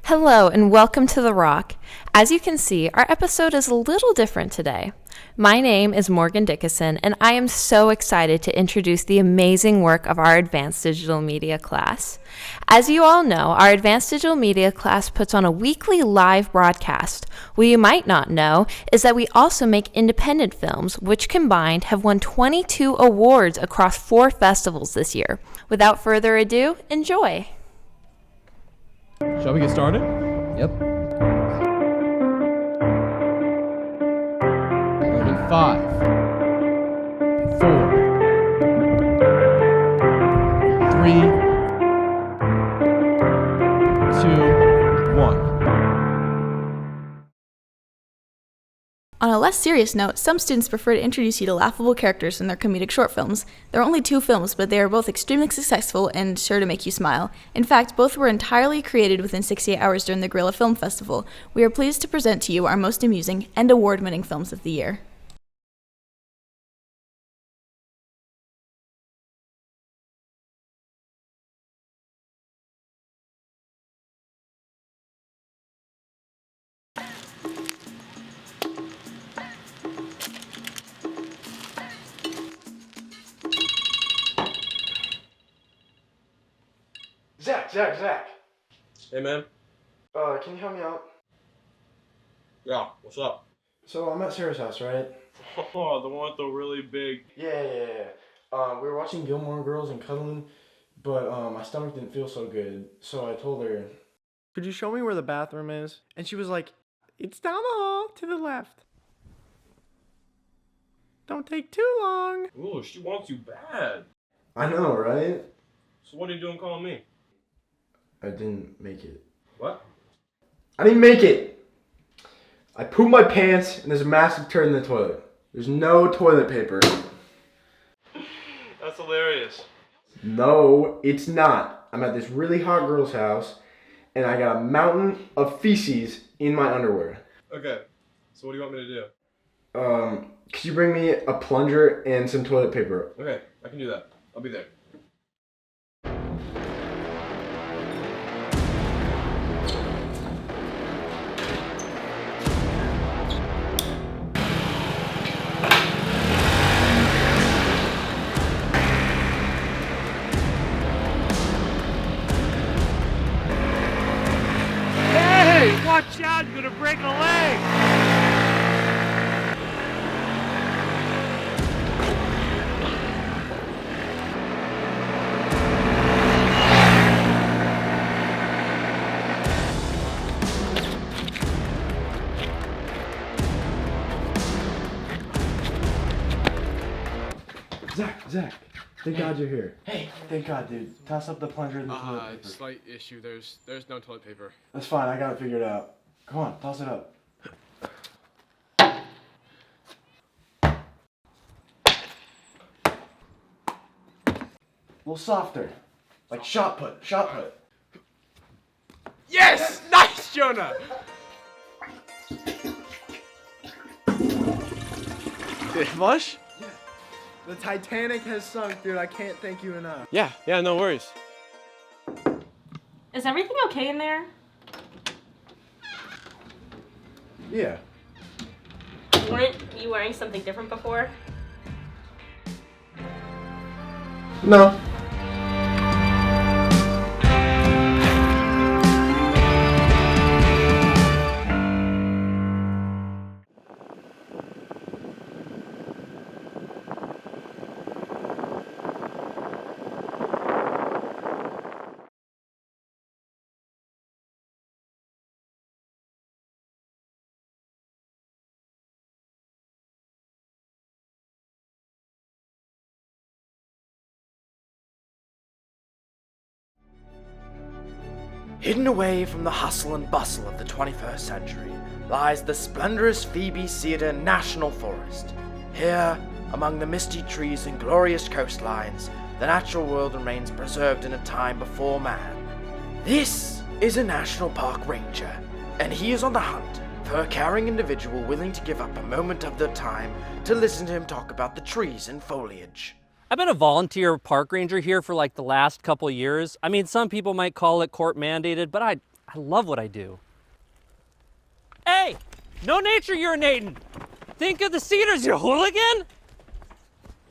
Hello and welcome to The Rock. As you can see, our episode is a little different today. My name is Morgan Dickinson, and I am so excited to introduce the amazing work of our Advanced Digital Media class. As you all know, our Advanced Digital Media class puts on a weekly live broadcast. What you might not know is that we also make independent films, which combined have won 22 awards across 4 festivals this year. Without further ado, enjoy! Shall we get started? Yep. In 5, 4, 3, 2, 1. On a less serious note, some students prefer to introduce you to laughable characters in their comedic short films. There are only 2 films, but they are both extremely successful and sure to make you smile. In fact, both were entirely created within 68 hours during the Guerrilla Film Festival. We are pleased to present to you our most amusing and award-winning films of the year. Zach. Hey, man. Can you help me out? Yeah, what's up? So I'm at Sarah's house, right? Oh, the one with the really big... Yeah. We were watching Gilmore Girls and cuddling, but my stomach didn't feel so good, so I told her, could you show me where the bathroom is? And she was like, it's down the hall to the left. Don't take too long. Ooh, she wants you bad. I know, right? So what are you doing calling me? I didn't make it. What? I didn't make it! I pooped my pants and there's a massive turd in the toilet. There's no toilet paper. That's hilarious. No, it's not. I'm at this really hot girl's house and I got a mountain of feces in my underwear. Okay, so what do you want me to do? Could you bring me a plunger and some toilet paper? Okay, I can do that. I'll be there. Watch out, you're gonna break a leg! Zach, thank God you're here. Hey, thank God, dude. Toss up the plunger and the toilet paper. Slight issue. There's no toilet paper. That's fine, I got it figured out. Come on, toss it up. A little softer. Like shot put. Yes! Nice, Jonah! Did it flush? The Titanic has sunk, dude. I can't thank you enough. Yeah, no worries. Is everything okay in there? Yeah. Weren't you wearing something different before? No. Hidden away from the hustle and bustle of the 21st century lies the splendorous Phoebe Cedar National Forest. Here, among the misty trees and glorious coastlines, the natural world remains preserved in a time before man. This is a national park ranger, and he is on the hunt for a caring individual willing to give up a moment of their time to listen to him talk about the trees and foliage. I've been a volunteer park ranger here for like the last couple years. I mean, some people might call it court mandated, but I love what I do. Hey, no nature urinating. Think of the cedars, you hooligan.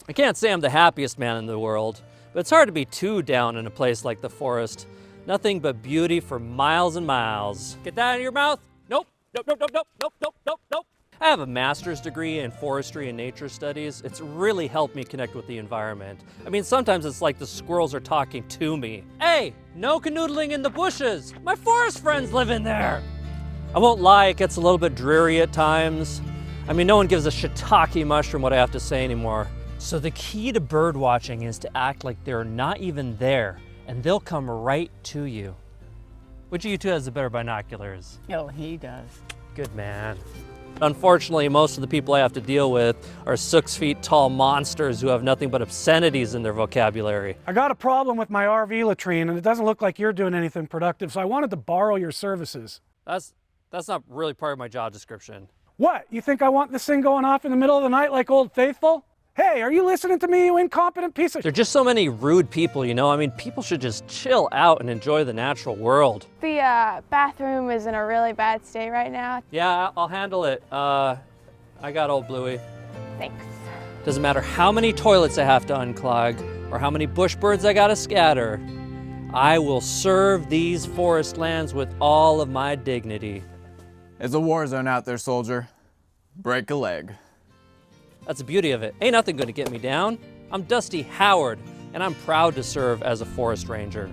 I can't say I'm the happiest man in the world, but it's hard to be too down in a place like the forest. Nothing but beauty for miles and miles. Get that out of your mouth? Nope, nope, nope, nope, nope, nope, nope, nope, nope. I have a master's degree in forestry and nature studies. It's really helped me connect with the environment. I mean, sometimes it's like the squirrels are talking to me. Hey, no canoodling in the bushes. My forest friends live in there. I won't lie, it gets a little bit dreary at times. I mean, no one gives a shiitake mushroom what I have to say anymore. So the key to bird watching is to act like they're not even there, and they'll come right to you. Which of you two has the better binoculars? Oh, he does. Good man. Unfortunately, most of the people I have to deal with are 6 feet tall monsters who have nothing but obscenities in their vocabulary. I got a problem with my RV latrine, and it doesn't look like you're doing anything productive, so I wanted to borrow your services. That's not really part of my job description. What? You think I want this thing going off in the middle of the night like Old Faithful? Hey, are you listening to me, you incompetent piece of... There are just so many rude people, you know? I mean, people should just chill out and enjoy the natural world. The bathroom is in a really bad state right now. Yeah, I'll handle it. I got old Bluey. Thanks. Doesn't matter how many toilets I have to unclog or how many bush birds I gotta scatter. I will serve these forest lands with all of my dignity. It's a war zone out there, soldier. Break a leg. That's the beauty of it. Ain't nothing gonna get me down. I'm Dusty Howard, and I'm proud to serve as a forest ranger.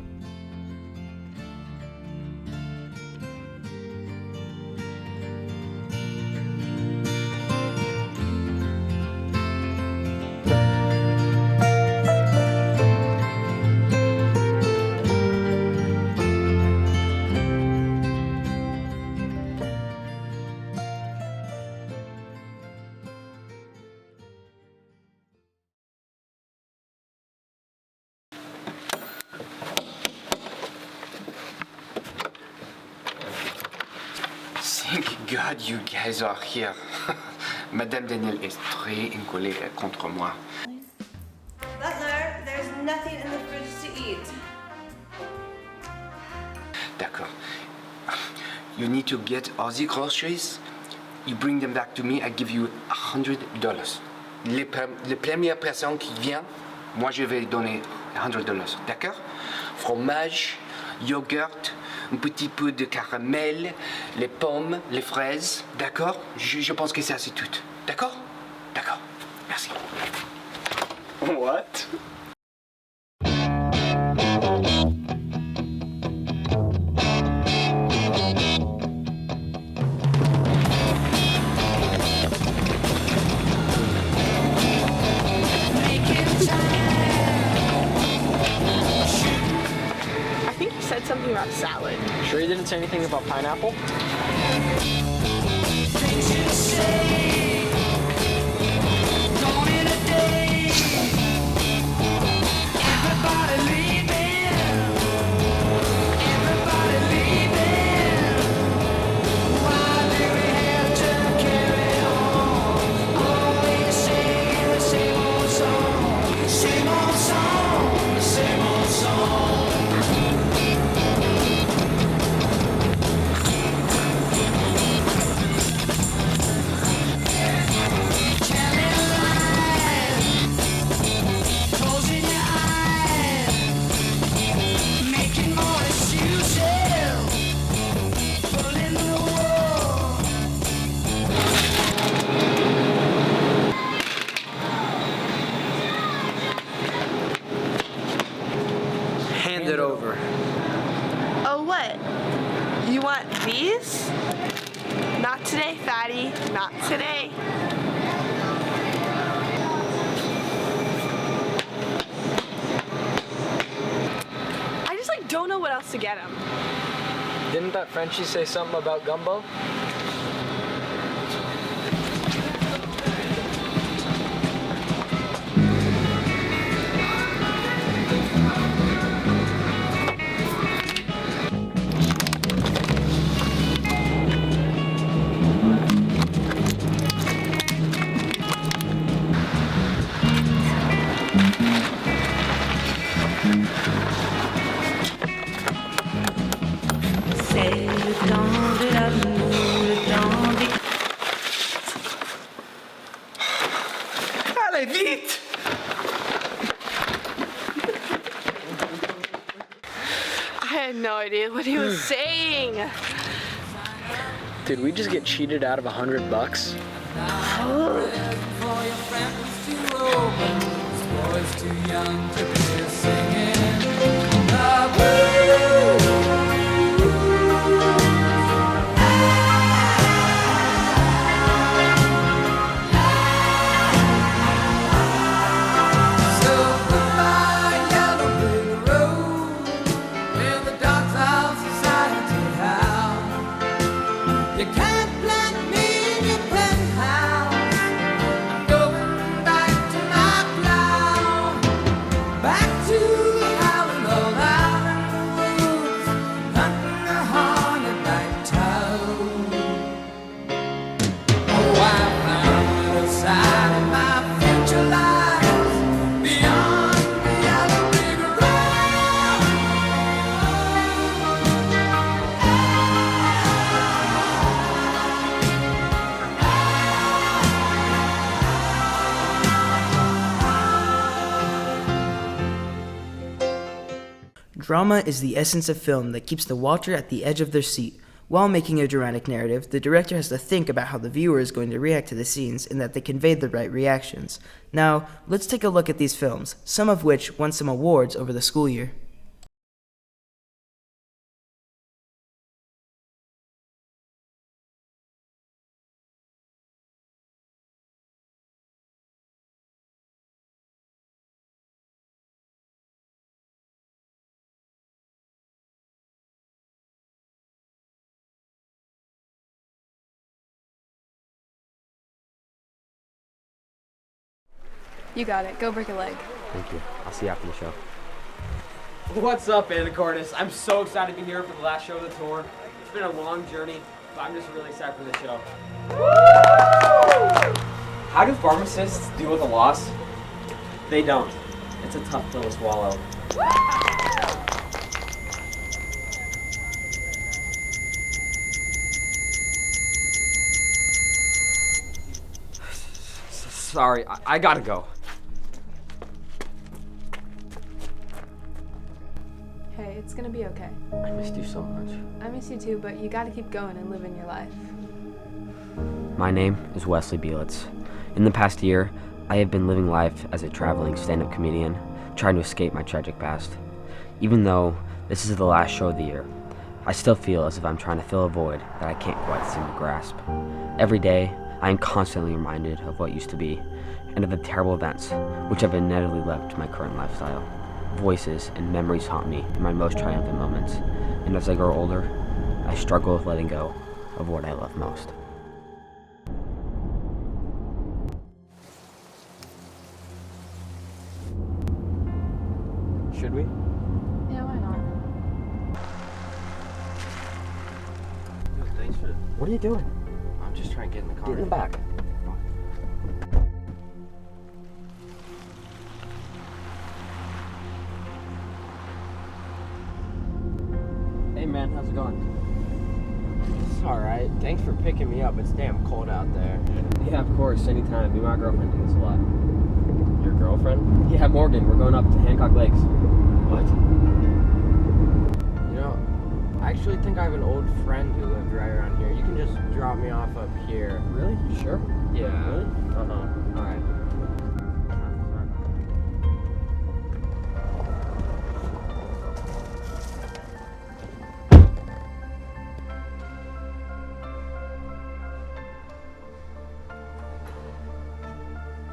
Thank God you guys are here. Madame Danielle est très incollée contre moi. Butler, there's nothing in the fridge to eat. D'accord. You need to get all the groceries. You bring them back to me. I give you $100. Les premières personnes qui viennent, moi je vais donner $100. D'accord? Fromage, yogurt, un petit peu de caramel, les pommes, les fraises. D'accord? Je pense que c'est assez tout. D'accord? D'accord. Merci. What? I think he said something about salad. Sure he didn't say anything about pineapple? Hand it over. Oh, what? You want these? Not today, fatty. Not today. I just don't know what else to get him. Didn't that Frenchie say something about gumbo? Say Allez, vite! I had no idea what he was saying. Did we just get cheated out of $100? Drama is the essence of film that keeps the watcher at the edge of their seat. While making a dramatic narrative, the director has to think about how the viewer is going to react to the scenes and that they convey the right reactions. Now, let's take a look at these films, some of which won some awards over the school year. You got it. Go break a leg. Thank you. I'll see you after the show. What's up, Anacornis? I'm so excited to be here for the last show of the tour. It's been a long journey, but I'm just really excited for the show. How do pharmacists deal with a loss? They don't. It's a tough pill to swallow. Sorry, I gotta go. Hey, it's gonna be okay. I missed you so much. I miss you too, but you gotta keep going and living your life. My name is Wesley Bielitz. In the past year, I have been living life as a traveling stand-up comedian, trying to escape my tragic past. Even though this is the last show of the year, I still feel as if I'm trying to fill a void that I can't quite seem to grasp. Every day, I am constantly reminded of what used to be, and of the terrible events which have inevitably led to my current lifestyle. Voices and memories haunt me in my most triumphant moments, and as I grow older, I struggle with letting go of what I love most. Should we? Yeah, why not? Thanks for it. What are you doing? I'm just trying to get in the car. Get in the back. Hey man, how's it going? It's alright. Thanks for picking me up. It's damn cold out there. Yeah, of course, anytime. Me and my girlfriend do this a lot. Your girlfriend? Yeah, Morgan. We're going up to Hancock Lakes. What? You know, I actually think I have an old friend who lived right around here. You can just drop me off up here. Really? You sure? Yeah. Really? Uh-huh. Alright.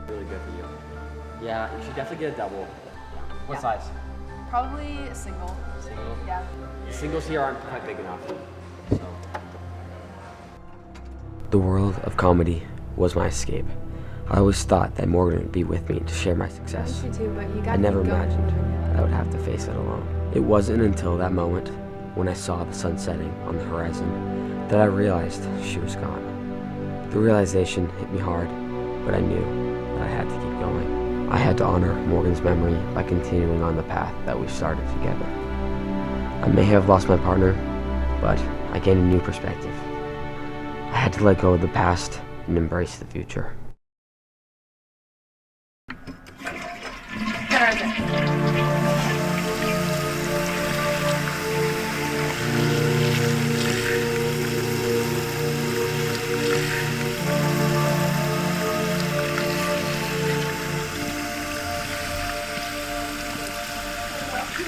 Really good for you. Yeah, you should definitely get a double. What size? Probably a single. Single? Yeah. The singles here aren't quite big enough. So. The world of comedy was my escape. I always thought that Morgan would be with me to share my success. I miss you too, but you gotta I never keep going and imagined living your life. I would have to face it alone. It wasn't until that moment, when I saw the sun setting on the horizon, that I realized she was gone. The realization hit me hard, but I knew that I had to keep going. I had to honor Morgan's memory by continuing on the path that we started together. I may have lost my partner, but I gained a new perspective. I had to let go of the past and embrace the future.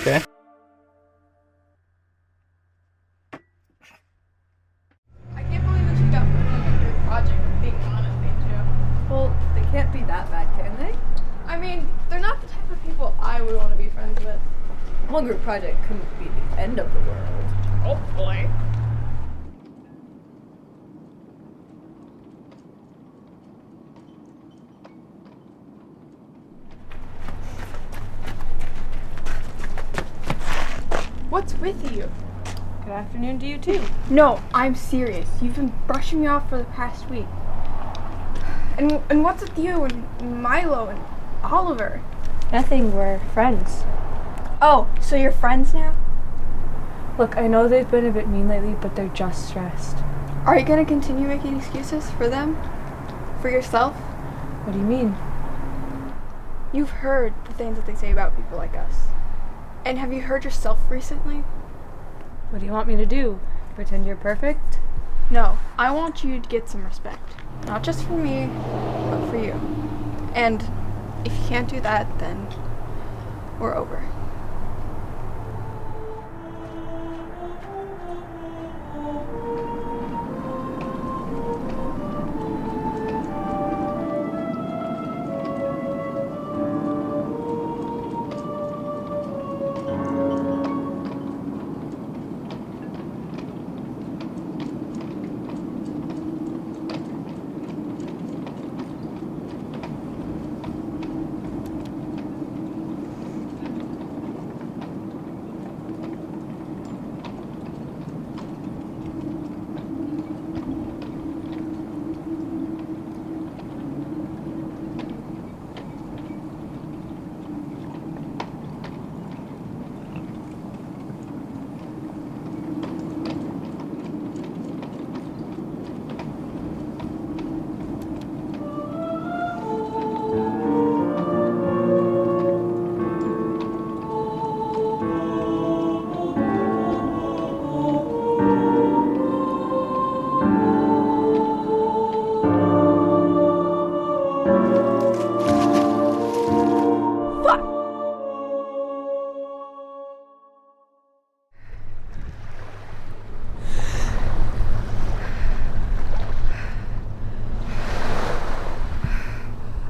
Okay. I can't believe that you got put in a group project for being honest, ain't you? Well, they can't be that bad, can they? I mean, they're not the type of people I would want to be friends with. One group project couldn't be the end of the world. Hopefully. What's with you? Good afternoon to you too. No, I'm serious. You've been brushing me off for the past week. And what's with you and Milo and Oliver? Nothing, we're friends. Oh, so you're friends now? Look, I know they've been a bit mean lately, but they're just stressed. Are you gonna continue making excuses for them? For yourself? What do you mean? You've heard the things that they say about people like us. And have you heard yourself recently? What do you want me to do? Pretend you're perfect? No, I want you to get some respect. Not just for me, but for you. And if you can't do that, then we're over.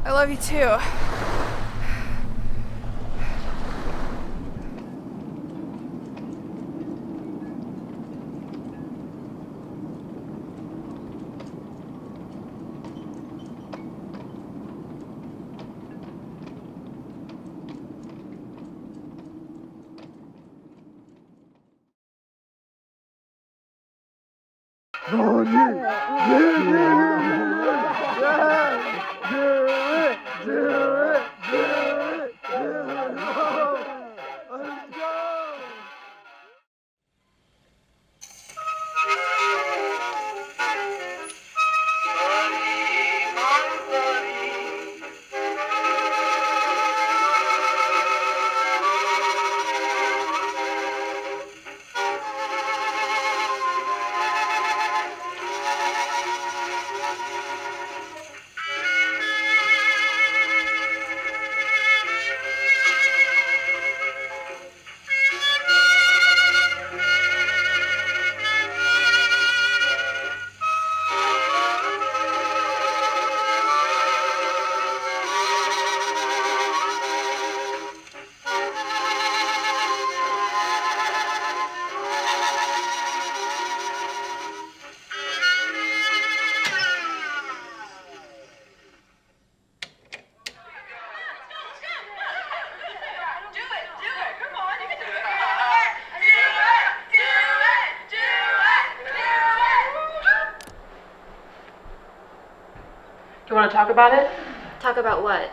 I love you too. You want to talk about it? Talk about what?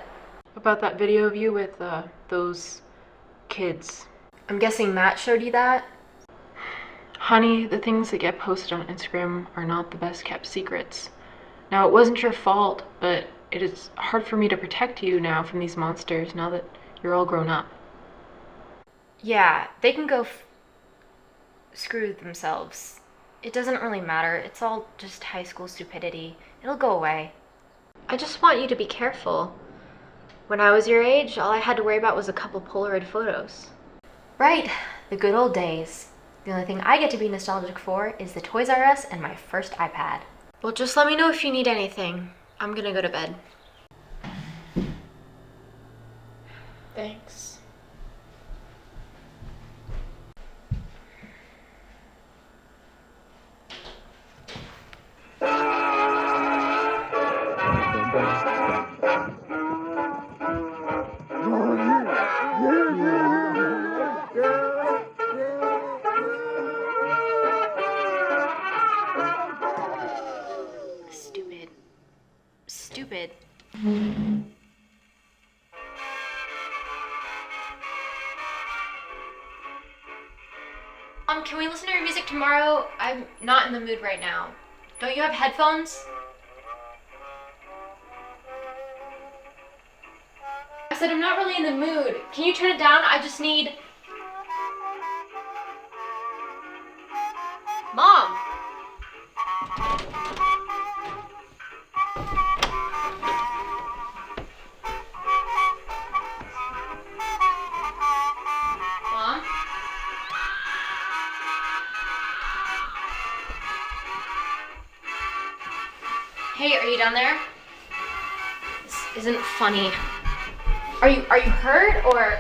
About that video of you with those kids. I'm guessing Matt showed you that? Honey, the things that get posted on Instagram are not the best kept secrets. Now, it wasn't your fault, but it is hard for me to protect you now from these monsters now that you're all grown up. Yeah, they can go screw themselves. It doesn't really matter. It's all just high school stupidity. It'll go away. I just want you to be careful. When I was your age, all I had to worry about was a couple Polaroid photos. Right, the good old days. The only thing I get to be nostalgic for is the Toys R Us and my first iPad. Well, just let me know if you need anything. I'm gonna go to bed. Thanks. Stupid. Can we listen to your music tomorrow? I'm not in the mood right now. Don't you have headphones? I said I'm not really in the mood. Can you turn it down? I just need... Mom! Mom? Hey, are you down there? This isn't funny. Are you hurt or...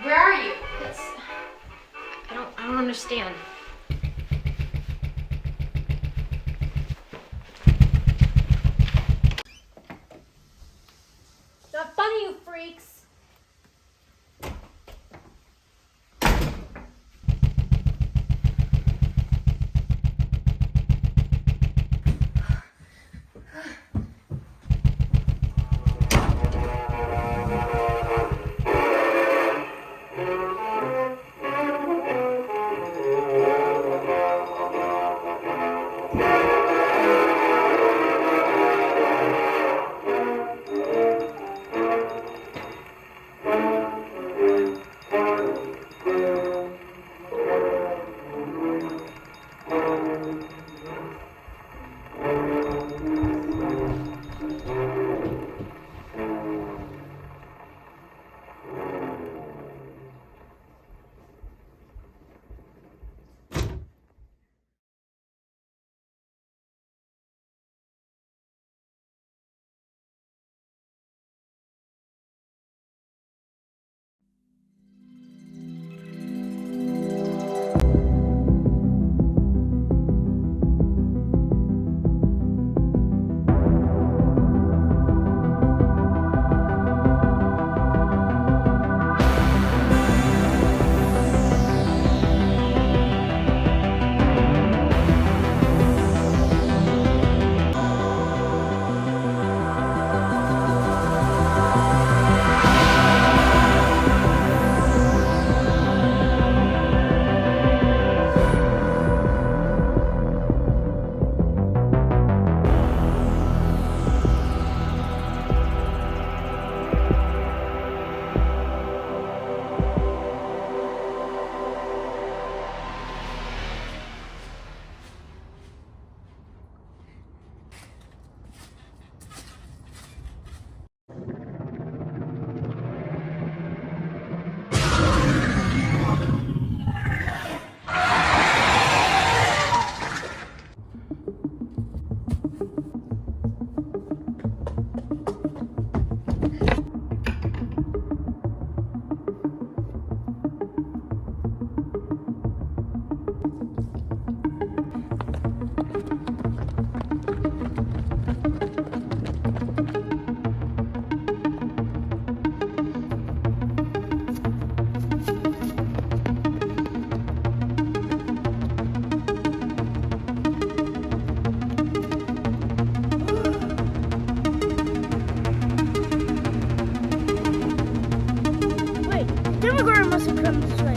Where are you? I don't understand. Not funny, you freaks! must have come this way.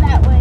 That way.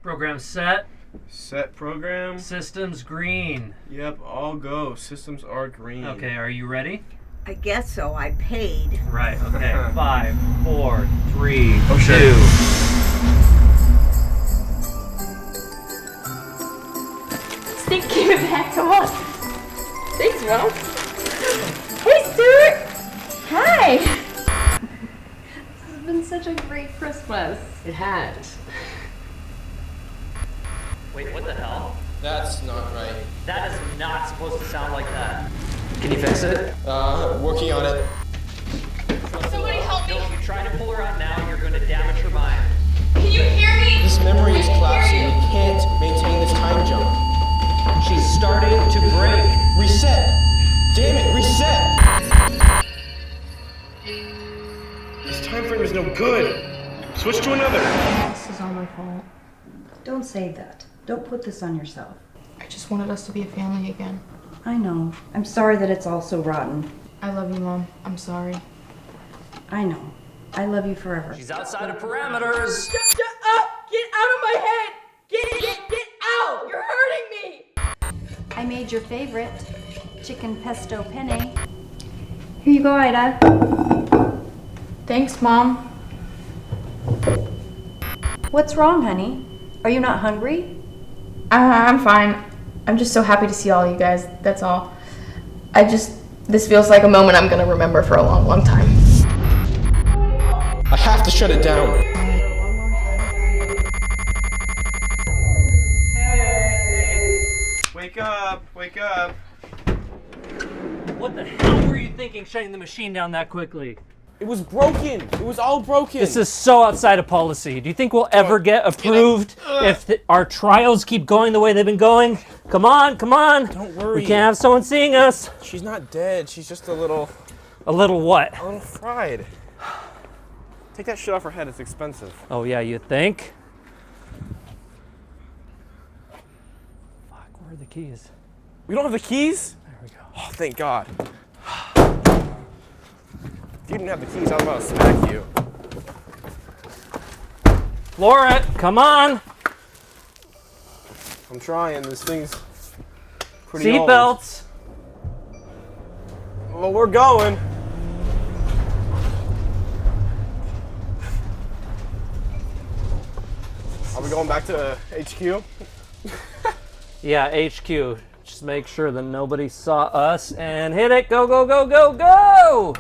Program set. Set program. Systems green. Yep, all go. Systems are green. Okay, are you ready? I guess so. I paid. Right, okay. 5, 4, 3, Oh, 2. sure. Stink, give it back. Come on. Thanks, Mom. Hey, Stuart. Hi. This has been such a great Christmas. It has. Wait, what the hell? That's not right. That is not supposed to sound like that. Can you fix it? Working on it. Somebody help me. If you try to pull her out now, you're going to damage her mind. Can you hear me? This memory is collapsing. We can't maintain this time jump. She's starting to break. Reset! Damn it, reset! This time frame is no good. Switch to another. This is all my fault. Don't say that. Don't put this on yourself. I just wanted us to be a family again. I know. I'm sorry that it's all so rotten. I love you, Mom. I'm sorry. I know. I love you forever. She's outside of parameters. Shut up! Get out of my head! Get out! You're hurting me! I made your favorite, chicken pesto penne. Here you go, Ida. Thanks, Mom. What's wrong, honey? Are you not hungry? I'm fine. I'm just so happy to see all you guys. That's all. This feels like a moment I'm gonna remember for a long, long time. I have to shut it down. Wake up! Wake up! What the hell were you thinking shutting the machine down that quickly? It was broken. It was all broken. This is so outside of policy. Do you think we'll ever get approved if our trials keep going the way they've been going? Come on, come on. Don't worry. We can't have someone seeing us. She's not dead. She's just a little... A little what? A little fried. Take that shit off her head. It's expensive. Oh yeah, you think? Fuck, where are the keys? We don't have the keys? There we go. Oh, thank God. If you didn't have the keys, I was about to smack you. Laura, come on. I'm trying. This thing's pretty old. Seatbelts. Well, we're going. Are we going back to HQ? Yeah, HQ. Just make sure that nobody saw us and hit it. Go, go, go, go, go!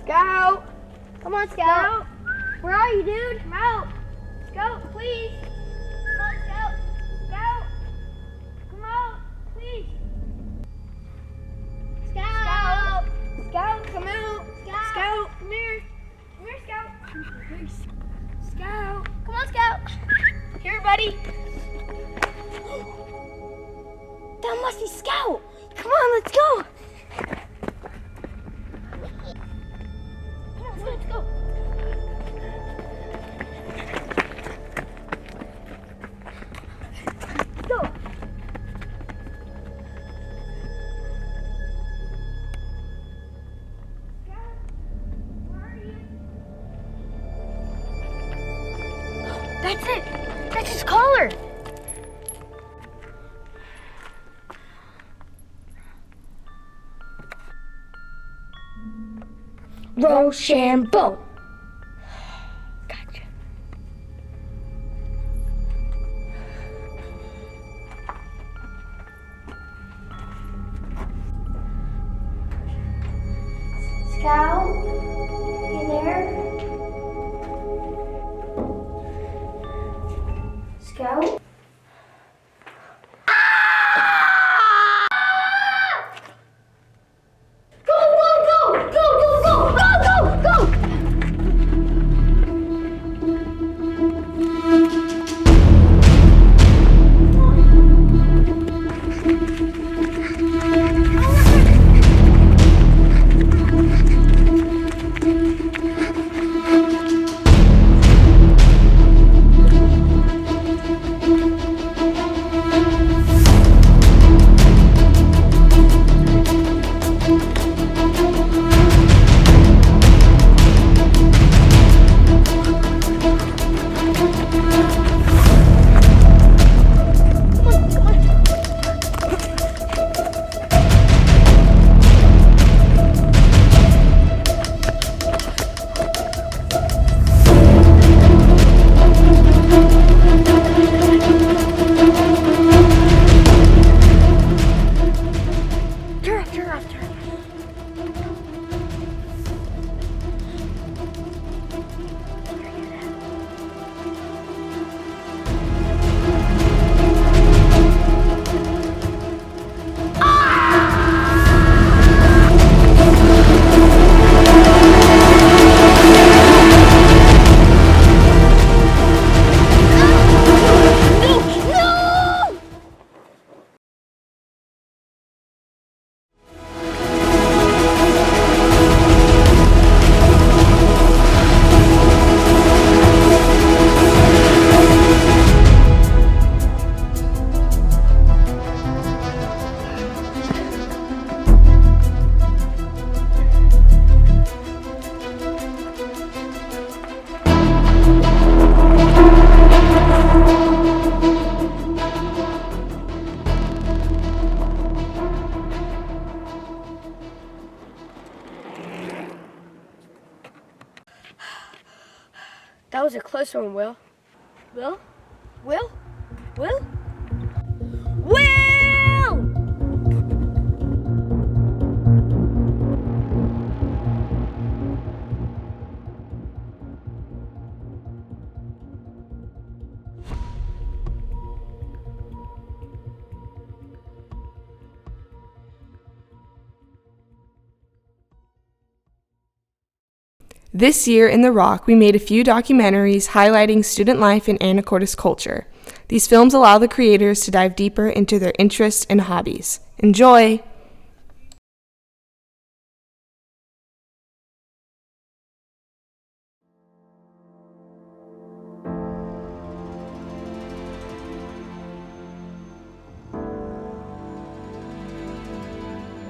Scout! Come on, Scout! Where are you, dude? Come out! Scout, please! Come on, Scout! Scout! Come out, please! Scout! Scout, come out! Scout, come here! Come here, Scout! Scout! Come on, Scout! Here, buddy! That must be Scout! Come on, let's go! Come on, let's go! Go! That's it! That's his collar! Rochambeau! Gotcha. Scout? You there? Scout? Go, go, go! Go, go, go! Go, go, go! Turn off. That was a close one, Will. Will? Will? Will? Will! This year in The Rock, we made a few documentaries highlighting student life and Anacortes culture. These films allow the creators to dive deeper into their interests and hobbies. Enjoy!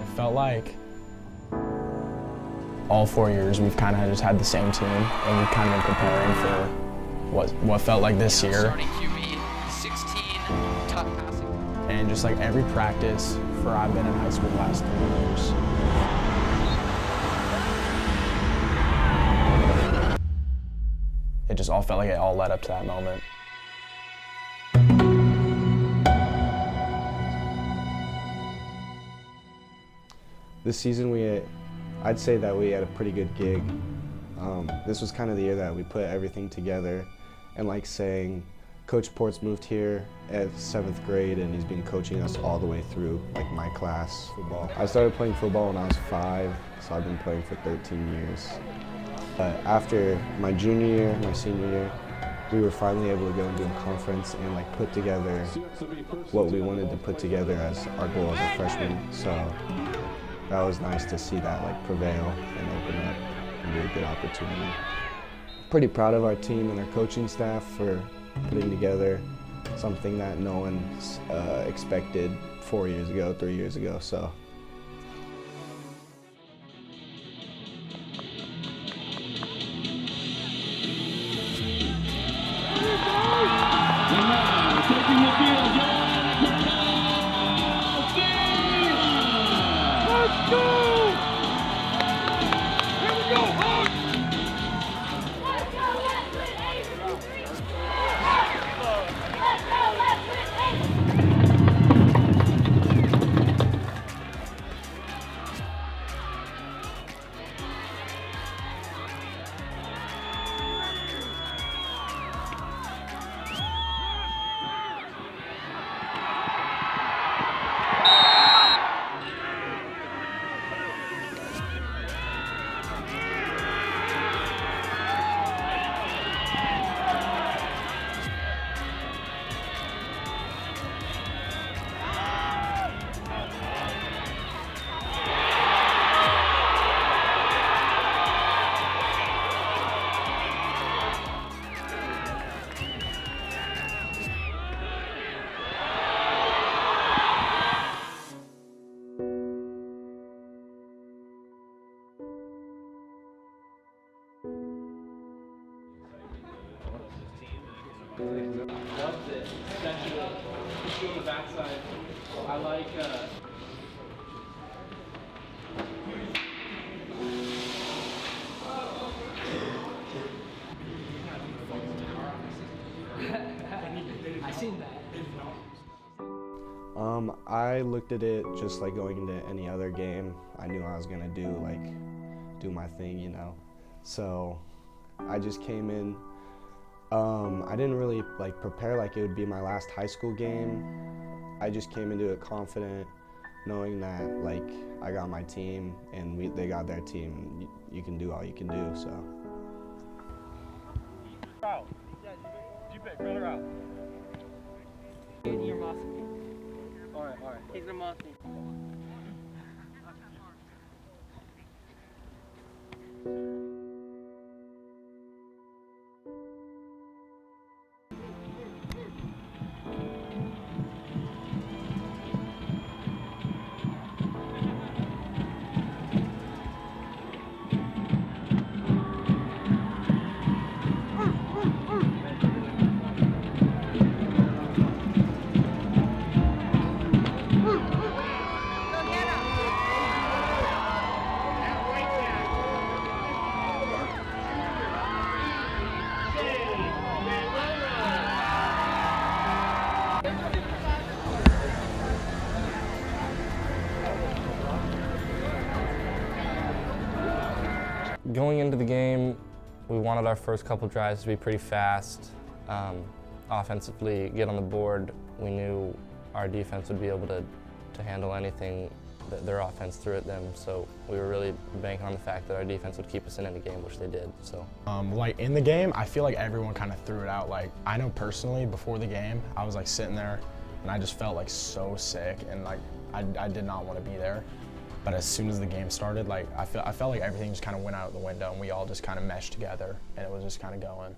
It felt like all 4 years we've kind of just had the same team, and we've kind of been preparing for what felt like this year. And just like every practice for I've been in high school the last 3 years. It just all felt like it all led up to that moment. This season we I'd say that we had a pretty good gig. This was kind of the year that we put everything together, and like saying, Coach Ports moved here at 7th grade and he's been coaching us all the way through, like my class, football. I started playing football when I was 5, so I've been playing for 13 years. But after my junior year, my senior year, we were finally able to go and do a conference and like put together what we wanted to put together as our goal as a freshman. So that was nice to see that like prevail and open up and be a good opportunity. Pretty proud of our team and our coaching staff for putting together something that no one expected 4 years ago, 3 years ago. So. Loves it. Especially on the backside. I like I seen that. I looked at it just like going into any other game. I knew I was gonna do my thing, you know. So I just came in. I didn't really prepare like it would be my last high school game. I just came into it confident, knowing that I got my team and they got their team. And you can do all you can do. So. Out. You pick, brother out. You're Mossy. Alright. He's the Mossy. Going into the game, we wanted our first couple drives to be pretty fast. Offensively, get on the board. We knew our defense would be able to handle anything that their offense threw at them. So we were really banking on the fact that our defense would keep us in any game, which they did. So, in the game, I feel like everyone kind of threw it out. I know personally, before the game, I was sitting there, and I just felt so sick, and I did not want to be there. But as soon as the game started, I felt like everything just kind of went out the window, and we all just kind of meshed together, and it was just kind of going.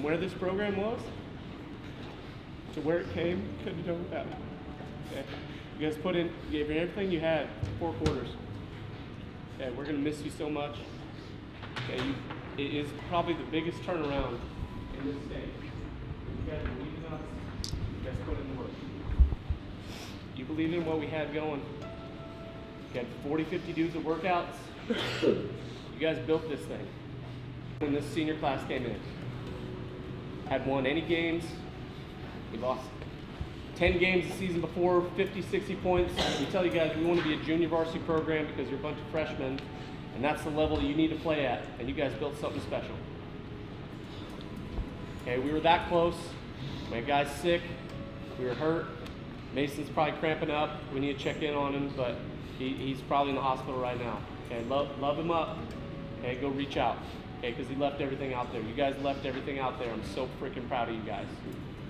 from where this program was to where it came, couldn't have done without it. Okay? You guys gave everything you had 4 quarters. Okay, we're gonna miss you so much. Okay, it is probably the biggest turnaround in this state. You guys believe in us. You guys put in the work. You believed in what we had going. You had 40, 50 dudes of workouts. You guys built this thing. When this senior class came in, had won any games. We lost 10 games the season before, 50, 60 points. We tell you guys we want to be a junior varsity program because you're a bunch of freshmen, and that's the level you need to play at, and you guys built something special. Okay, we were that close. My guy's sick. We were hurt. Mason's probably cramping up. We need to check in on him, but he's probably in the hospital right now. Okay, love him up. Okay, go reach out. Okay, because he left everything out there. You guys left everything out there. I'm so freaking proud of you guys.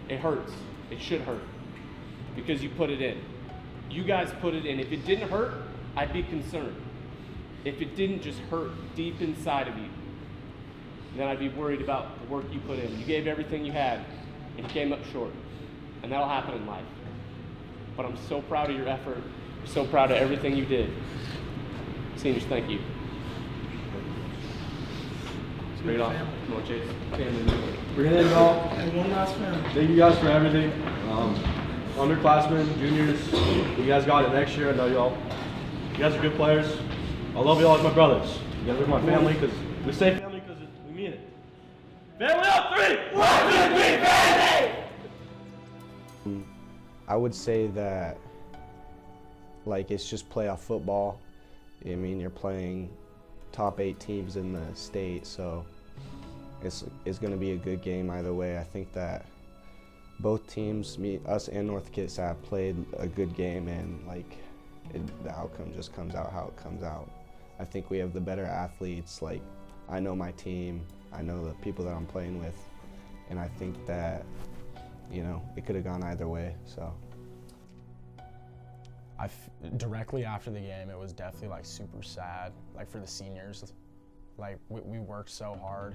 It hurts. It should hurt because you put it in. You guys put it in. If it didn't hurt, I'd be concerned. If it didn't just hurt deep inside of you, then I'd be worried about the work you put in. You gave everything you had, and you came up short. And that'll happen in life. But I'm so proud of your effort. I'm so proud of everything you did. Seniors, thank you. Straight off. Come on, Chase. Family. Bring it in, y'all. One last man. Thank you guys for everything. Underclassmen, juniors, you guys got it next year. I know y'all. You guys are good players. I love y'all as my brothers. You guys are my family because we say family because we mean it. Family up 3! 1, 2, 3, family! I would say that, like, it's just playoff football. I mean, you're playing top 8 teams in the state, so it's going to be a good game either way. I think that both teams, us and North Kitsap, played a good game, and like the outcome just comes out how it comes out. I think we have the better athletes. Like, I know my team, I know the people that I'm playing with, and I think that, you know, it could have gone either way. So directly after the game, it was definitely like super sad, like for the seniors. Like we worked so hard.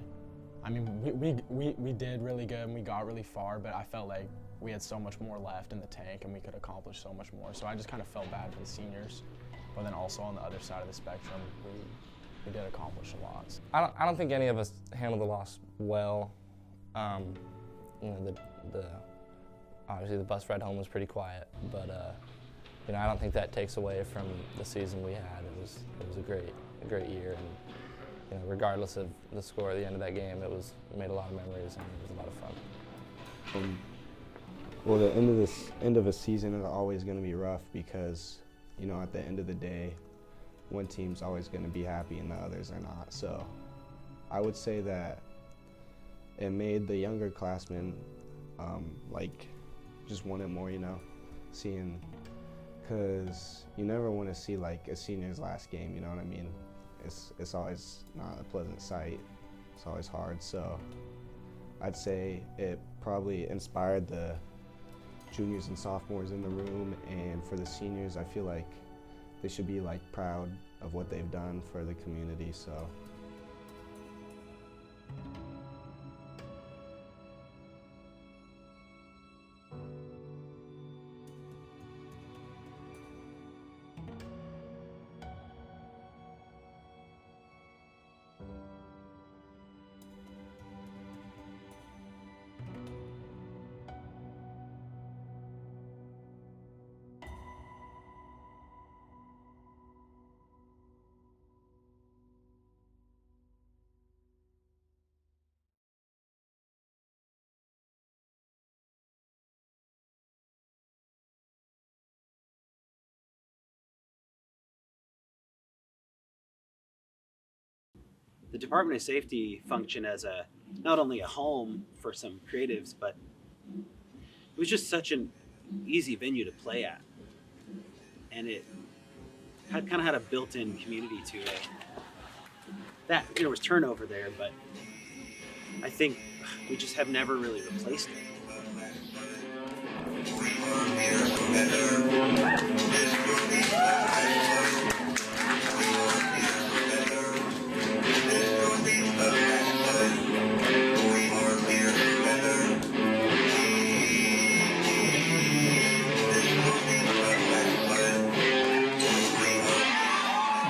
I mean, we did really good and we got really far, but I felt like we had so much more left in the tank and we could accomplish so much more. So I just kind of felt bad for the seniors. But then also on the other side of the spectrum, we did accomplish a lot. I don't think any of us handled the loss well. You know, obviously the bus ride home was pretty quiet, but you know, I don't think that takes away from the season we had. It was a great year, and you know, regardless of the score at the end of that game, we made a lot of memories and it was a lot of fun. Well, the end of a season is always going to be rough because, you know, at the end of the day, one team's always going to be happy and the others are not. So I would say that it made the younger classmen like just want it more, you know, seeing, because you never want to see like a senior's last game, you know what I mean? It's always not a pleasant sight. It's always hard. So I'd say it probably inspired the juniors and sophomores in the room, and for the seniors, I feel like they should be like proud of what they've done for the community. So. The Department of Safety functioned as not only a home for some creatives, but it was just such an easy venue to play at. And it kind of had a built-in community to it. That, there was turnover there, but I think we just have never really replaced it.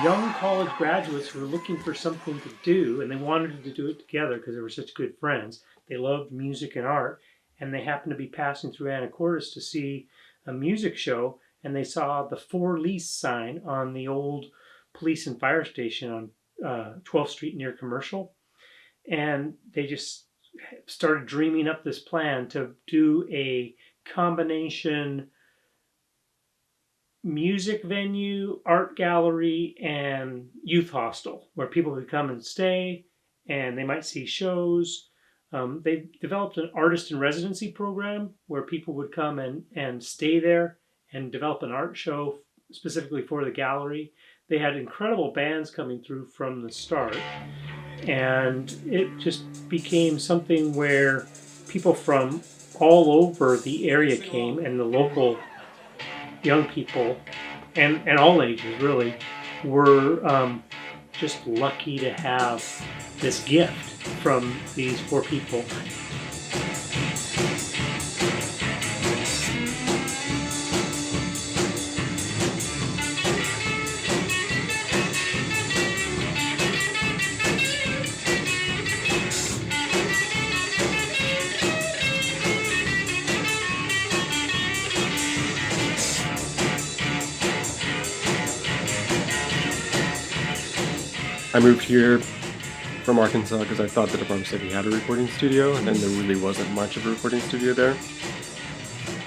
young college graduates who were looking for something to do, and they wanted to do it together because they were such good friends. They loved music and art, and they happened to be passing through Anacortes to see a music show, and they saw the For Lease sign on the old police and fire station on 12th Street near Commercial. And they just started dreaming up this plan to do a combination music venue, art gallery, and youth hostel where people could come and stay and they might see shows. They developed an artist in residency program where people would come and stay there and develop an art show specifically for the gallery. They had incredible bands coming through from the start, and it just became something where people from all over the area came, and the local young people and all ages really were just lucky to have this gift from these four people. I moved here from Arkansas because I thought the Department of Safety had a recording studio, and then there really wasn't much of a recording studio there.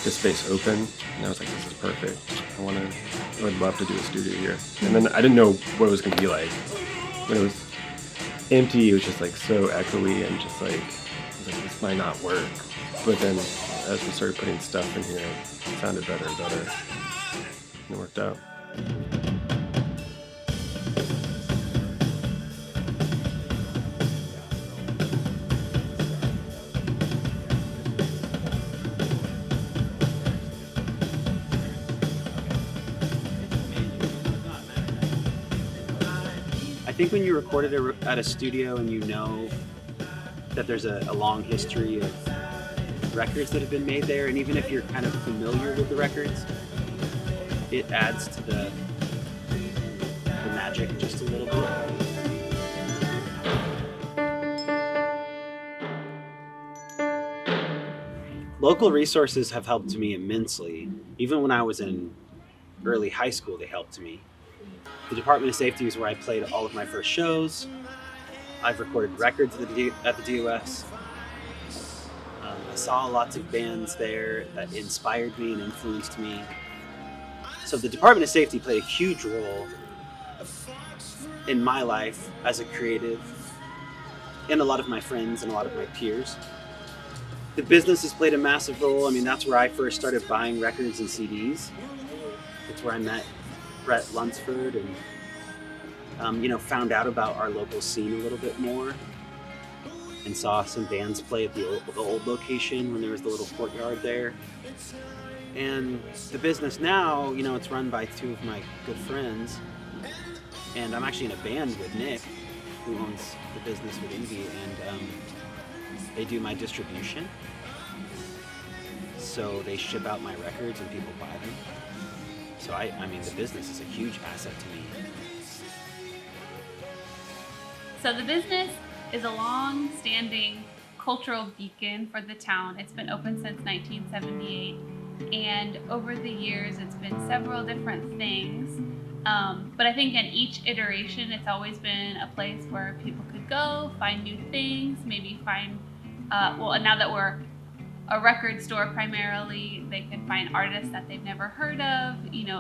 The space open, and I was like, this is perfect. I would love to do a studio here. And then I didn't know what it was going to be like. When it was empty, it was just like so echoey and just like, I was like, this might not work. But then as we started putting stuff in here, it sounded better and better. And it worked out. I think when you record it at a studio and you know that there's a long history of records that have been made there, and even if you're kind of familiar with the records, it adds to the magic just a little bit. Local resources have helped me immensely. Even when I was in early high school, they helped me. The Department of Safety is where I played all of my first shows. I've recorded records at the DOS. I saw lots of bands there that inspired me and influenced me. So the Department of Safety played a huge role in my life as a creative, and a lot of my friends and a lot of my peers. The business has played a massive role. I mean, that's where I first started buying records and CDs. It's where I met Brett Lunsford and found out about our local scene a little bit more, and saw some bands play at the old location when there was the little courtyard there. And the business now, it's run by two of my good friends, and I'm actually in a band with Nick, who owns the business with Envy, and they do my distribution. So they ship out my records and people buy them. So I mean, the business is a huge asset to me. So the business is a long-standing cultural beacon for the town. It's been open since 1978, and over the years it's been several different things. But I think in each iteration it's always been a place where people could go, find new things, maybe find, and now that we're a record store primarily, they can find artists that they've never heard of,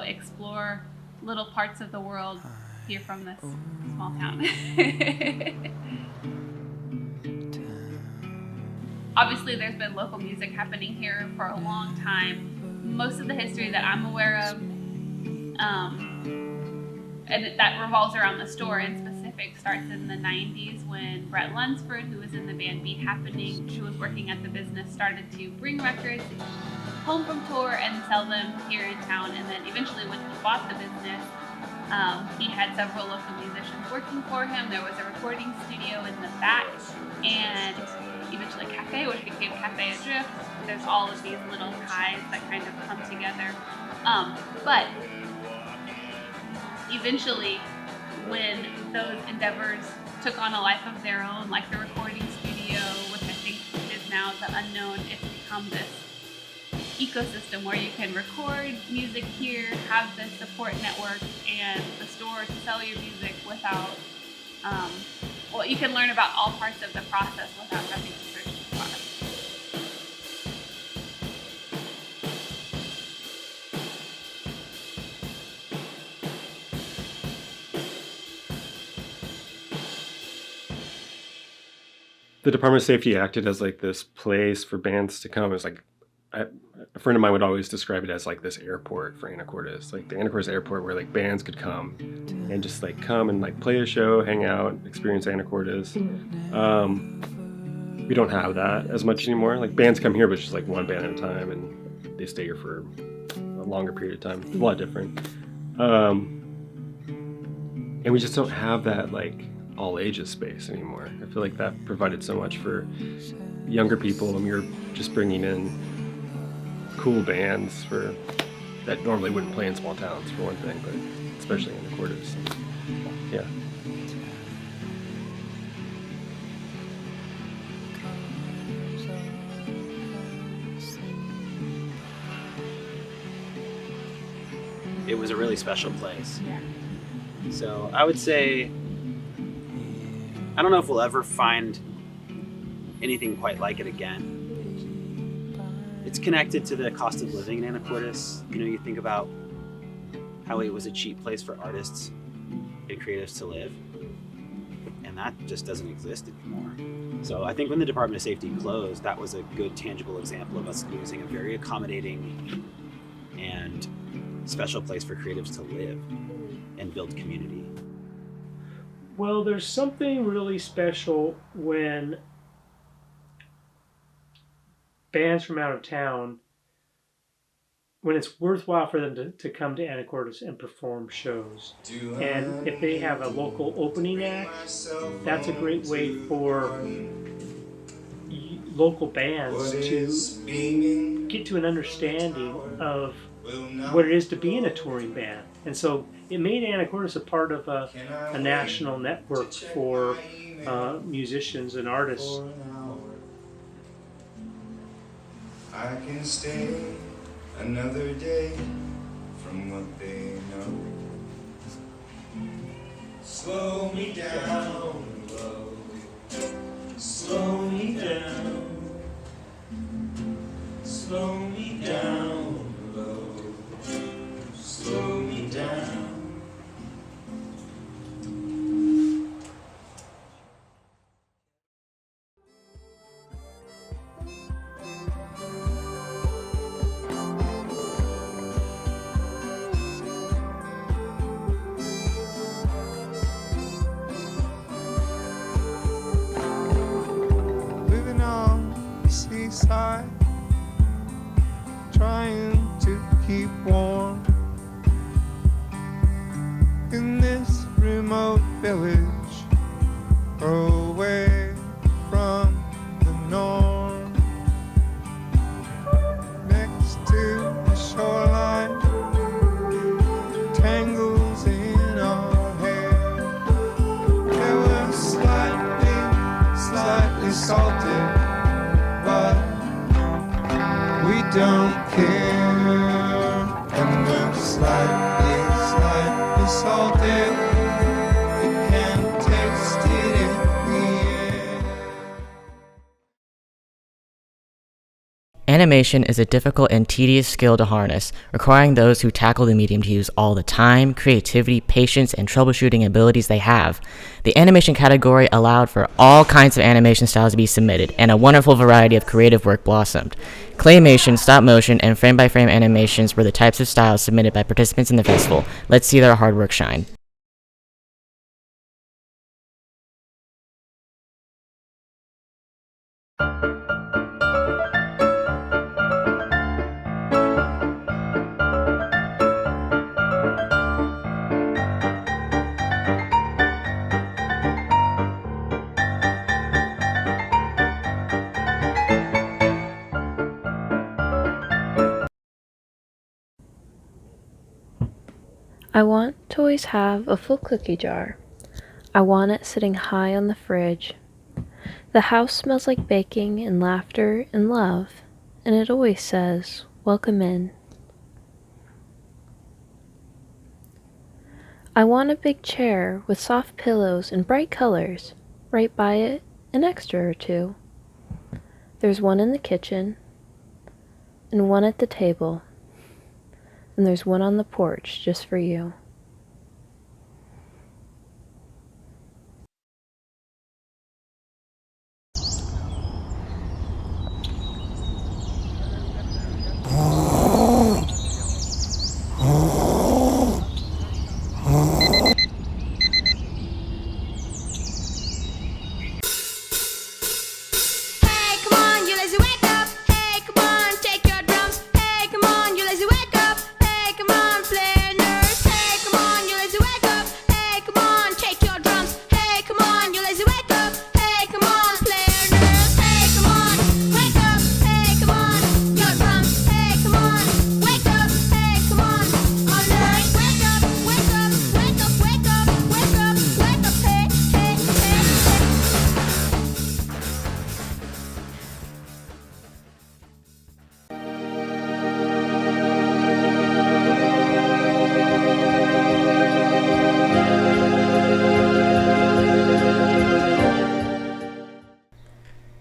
explore little parts of the world here from this small town. Obviously, there's been local music happening here for a long time. Most of the history that I'm aware of, and that revolves around the store in specific, starts in the 90s when Brett Lunsford, who was in the band Beat Happening, who was working at the business, started to bring records home from tour and sell them here in town. And then eventually when he bought the business, he had several local musicians working for him. There was a recording studio in the back, and eventually a cafe, which became Cafe Adrift. There's all of these little ties that kind of come together. But eventually, when those endeavors took on a life of their own, like the recording studio, which I think is now the unknown. It's become this ecosystem where you can record music here, have the support network and the store to sell your music without, you can learn about all parts of the process without having to purchase the product. The Department of Safety acted as like this place for bands to come. It was like a friend of mine would always describe it as like this airport for Anacortes, like the Anacortes airport where like bands could come and just like come and like play a show, hang out, experience Anacortes. We don't have that as much anymore. Like bands come here, but it's just like one band at a time, and they stay here for a longer period of time. It's a lot different. And we just don't have that like all ages space anymore. I feel like that provided so much for younger people, and we were just bringing in cool bands that normally wouldn't play in small towns, for one thing, but especially in the quarters. Yeah. It was a really special place. Yeah. So I would say, I don't know if we'll ever find anything quite like it again. It's connected to the cost of living in Anacortes. You know, you think about how it was a cheap place for artists and creatives to live, and that just doesn't exist anymore. So I think when the Department of Safety closed, that was a good tangible example of us losing a very accommodating and special place for creatives to live and build community. Well, there's something really special when bands from out of town, when it's worthwhile for them to come to Anacortes and perform shows. And if they have a local opening act, that's a great way for local bands to get to an understanding of what it is to be in a touring band. And so it made Anacortes a part of a national network for musicians and artists. I can stay another day from what they know. Slow me down, low. Slow me down. Slow me down, low. Slow me down. Living on the seaside, trying to keep warm in this remote village, away from the norm. Next to the shoreline, tangles in our hair. They were slightly salted, but we don't care. And we're slightly salted. You can taste it in the air. Animation is a difficult and tedious skill to harness, requiring those who tackle the medium to use all the time, creativity, patience, and troubleshooting abilities they have. The animation category allowed for all kinds of animation styles to be submitted, and a wonderful variety of creative work blossomed. Claymation, stop motion, and frame-by-frame animations were the types of styles submitted by participants in the festival. Let's see their hard work shine. I want to always have a full cookie jar. I want it sitting high on the fridge. The house smells like baking and laughter and love, and it always says, "Welcome in." I want a big chair with soft pillows and bright colors. Right by it, an extra or two. There's one in the kitchen, and one at the table, and there's one on the porch just for you.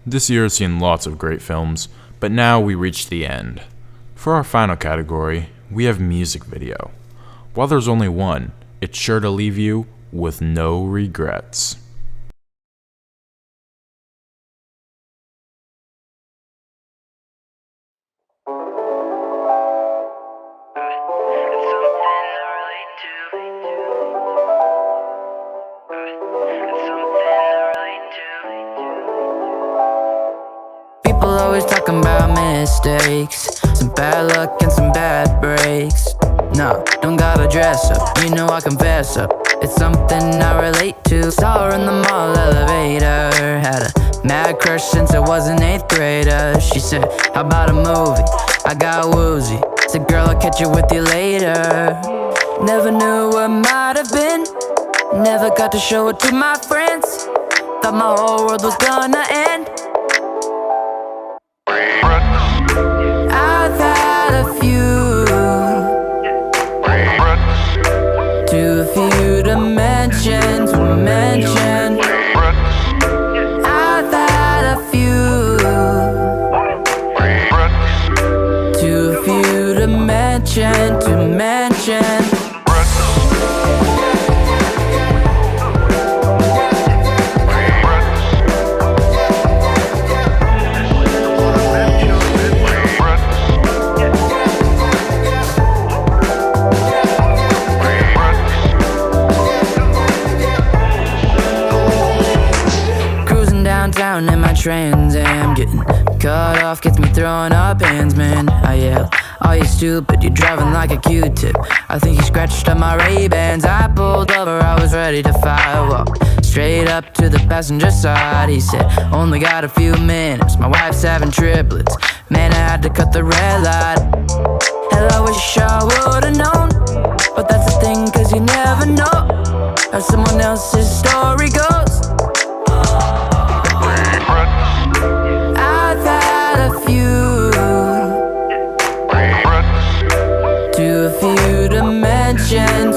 This year has seen lots of great films, but now we reach the end. For our final category, we have music video. While there's only one, it's sure to leave you with no regrets. People always talking about mistakes, some bad luck and some bad breaks. No, don't gotta dress up, you know I confess up. It's something I relate to. Saw her in the mall elevator, had a mad crush since I was an 8th grader. She said, how about a movie? I got woozy. Said, girl, I'll catch you with you later. Never knew what might have been, never got to show it to my friends. Thought my whole world was gonna end. I've had a few, too few to mention, I've had a few, too few to mention, Downtown in my Trans Am, getting cut off gets me throwing up hands, man. I yell, oh you stupid, you're driving like a Q-tip. I think you scratched up my Ray-Bans. I pulled over, I was ready to fire. Walked straight up to the passenger side. He said, only got a few minutes, my wife's having triplets. Man, I had to cut the red light. Hell, I wish I would've known, but that's the thing, cause you never know how someone else's story goes. I've had a few, too few to mention,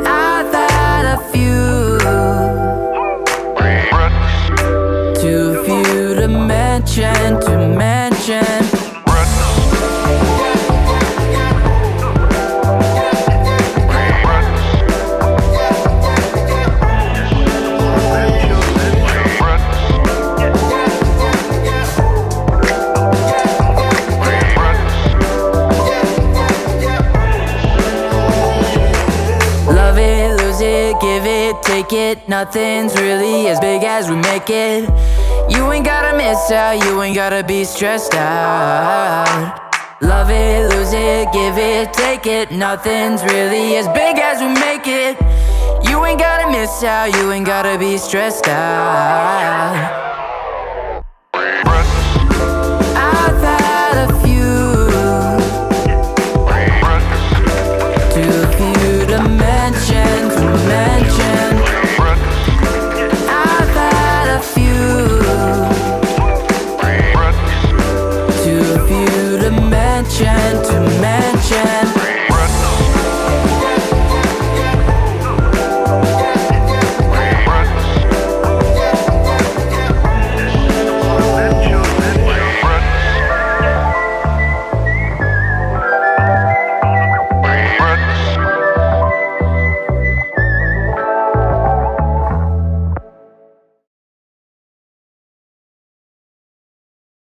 I've had a few, too few to mention. Take it, nothing's really as big as we make it. You ain't gotta miss out, you ain't gotta be stressed out. Love it, lose it, give it, take it. Nothing's really as big as we make it. You ain't gotta miss out, you ain't gotta be stressed out.